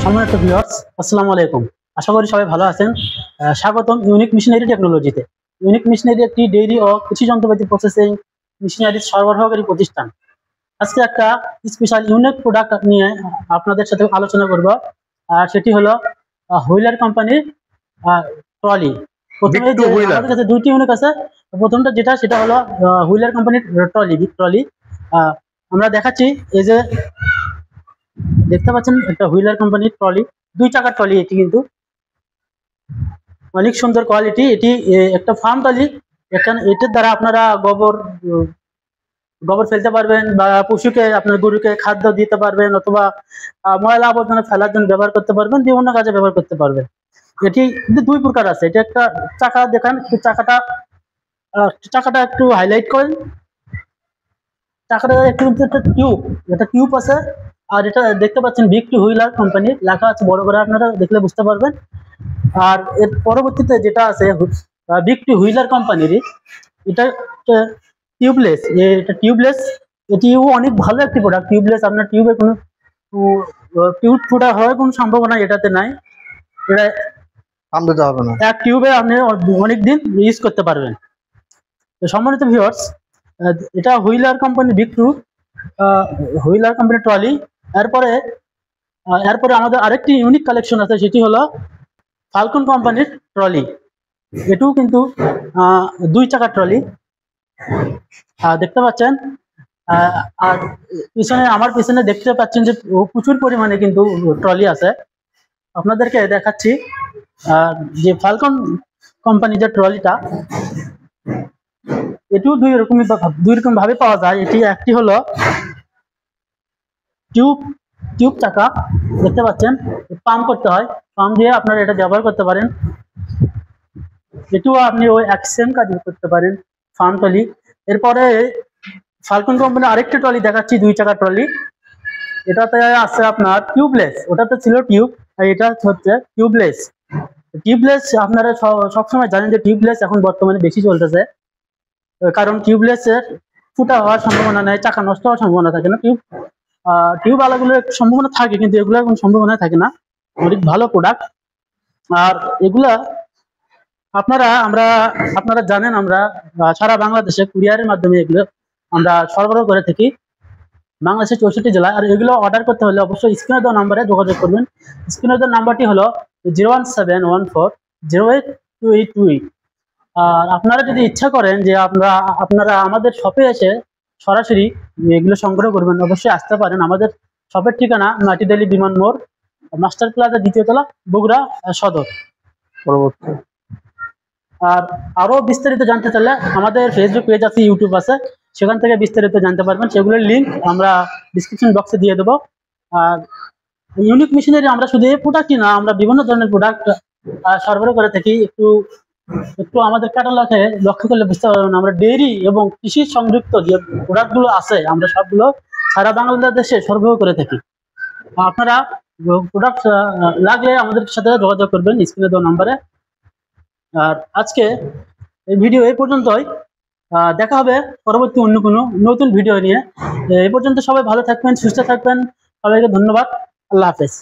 সম্মানিত ভিউয়ার্স, আসসালামু আলাইকুম। আশা করি সবাই ভালো আছেন। স্বাগতম ইউনিক মেশিনারি টেকনোলজিতে। ইউনিক মেশিনারি একটি ডেইরি ও কৃষি যন্ত্রপাতি প্রসেসিং মেশিনারি সরবরাহকারী প্রতিষ্ঠান। আজকে একটা স্পেশাল ইউনিক প্রোডাক্ট নিয়ে আপনাদের সাথে আলোচনা করব, আর সেটি হলো হুইলার কোম্পানির ট্রলি। প্রথমে যে আমাদের কাছে দুইটি ইউনিক আছে, প্রথমটা সেটা হলো হুইলার কোম্পানির ট্রলি, বিগ ট্রলি। আমরা দেখাচ্ছি, এই যে দেখতে পাচ্ছেন একটা হুইলার কোম্পানির ট্রলি, 2 চাকার ট্রলি। এটি কিন্তু অনেক সুন্দর কোয়ালিটি। এটি একটা ফার্ম ট্রলি। এখানে এটার দ্বারা আপনারা গোবর ফেলতে পারবেন, বা পশুকে আপনার গরুকে খাদ্য দিতে পারবেন, অথবা ময়লা আবর্জনা ফেলার জন্য ব্যবহার করতে পারবেন, বিভিন্ন কাজে ব্যবহার করতে পারবেন। এটি কিন্তু 2 প্রকার আছে। এটা একটা চাকা, দেখেন চাকাটা একটু হাইলাইট করেন। চাকাটা একটু একটা টিউব আছে। আর এটা দেখতে পাচ্ছেন বিগ টু হুইলার কোম্পানি লেখা আছে বড় করে, আপনারা দেখলে বুঝতে পারবেন। আর এর পরবর্তীতে যেটা আছে বিগ টু হুইলার কোম্পানির, এটা টিউবলেস। এটা টিউবলেস, এটিও অনেক ভালো একটি প্রোডাক্ট। টিউবলেস, আপনার টিউবে কোনো টিউব ফুটা হওয়ার কোনো সম্ভাবনা এটাতে নাই। এটা হবে না, এক টিউবে আপনি অনেকদিন ইউজ করতে পারবেন। তো সম্মানিত ভিউয়ার্স, এটা wheeler company big two wheeler company trolley. এরপরে আমাদের আরেকটি ইউনিক কালেকশন আছে, সেটি হলো ফাল্কন কোম্পানির ট্রলি। এটাও কিন্তু 2 চাকার ট্রলি দেখতে পাচ্ছেন। আর আমার পিছনে দেখতে পাচ্ছেন যে প্রচুর পরিমাণে কিন্তু ট্রলি আছে। আপনাদেরকে দেখাচ্ছি যে ফাল্কন কোম্পানি যে ট্রলিটা, এটিও দুই রকম ভাবে পাওয়া যায়। এটি একটি হলো টিউব চাকা, দেখতে পাচ্ছেন, পাম্প করতে হয়, পাম্প দিয়ে আপনারা এটা ব্যবহার করতে পারেন। এটিও আপনি ওই সেম কাজ করতে পারেন, ফার্ম ট্রলি। এরপরে ফাল্কন কোম্পানি আরেকটি ট্রলি দেখাচ্ছি, 2 চাকার ট্রলি। এটাতে আছে আপনার টিউবলেস, ওটাতে ছিল টিউব, আর এটা হচ্ছে টিউবলেস। আপনারা সবসময় জানেন যে টিউবলেস এখন বর্তমানে বেশি চলতেছে, কারণ টিউবলেসের ফুটা হওয়ার সম্ভাবনা নেই, চাকা নষ্ট হওয়ার সম্ভাবনা থাকে না। টিউব আলাগুলোর একটু সম্ভাবনা থাকে, কিন্তু এগুলোর কোনো সম্ভাবনা থাকে না। অনেক ভালো প্রোডাক্ট। আর এগুলা আপনারা জানেন, আমরা সারা বাংলাদেশে কুরিয়ারের মাধ্যমে এগুলো আমরা সরবরাহ করে থাকি, বাংলাদেশের 64 জেলায়। আর এগুলো অর্ডার করতে হলে অবশ্যই স্ক্রিনে দেওয়া নাম্বারে যোগাযোগ করবেন। স্ক্রিনে দেওয়া নাম্বারটি হলো 01714082828। আর আপনারা যদি ইচ্ছা করেন যে আপনারা আমাদের শপে এসে সরাসরি এগুলো সংগ্রহ করবেন, অবশ্যই আসতে পারেন। আমাদের শপের ঠিকানা মাটিডালি বিমান মোড়, মাস্টার প্লাজা, 2য় তলা, বগুড়া সদর। পরবর্তী আর আরো বিস্তারিত জানতে চাইলে আমাদের ফেসবুক পেজ আছে, ইউটিউব আছে, সেখান থেকে বিস্তারিত জানতে পারবেন। সেগুলোর লিঙ্ক আমরা ডিসক্রিপশন বক্সে দিয়ে দেবো। আর ইউনিক মেশিনারি আমরা শুধু এই প্রোডাক্টই না, আমরা বিভিন্ন ধরনের প্রোডাক্ট সরবরাহ করে থাকি। একটু আমাদের ক্যাটালগে লক্ষ্য করলে বুঝতে পারবেন, আমরা ডেইরি এবং কৃষি সংযুক্ত যে প্রোডাক্টগুলো আছে, আমরা সবগুলো সারা বাংলাদেশে সরবরাহ করে থাকি। আপনারা প্রোডাক্ট লাগলে আমাদের সাথে যোগাযোগ করবেন স্ক্রিনে দেওয়া নাম্বারে। আর আজকে এই ভিডিও এই পর্যন্তই। দেখা হবে পরবর্তী অন্য কোনো নতুন ভিডিও নিয়ে। এই পর্যন্ত সবাই ভালো থাকবেন, সুস্থ থাকবেন। সবাইকে ধন্যবাদ। আল্লাহ হাফেজ।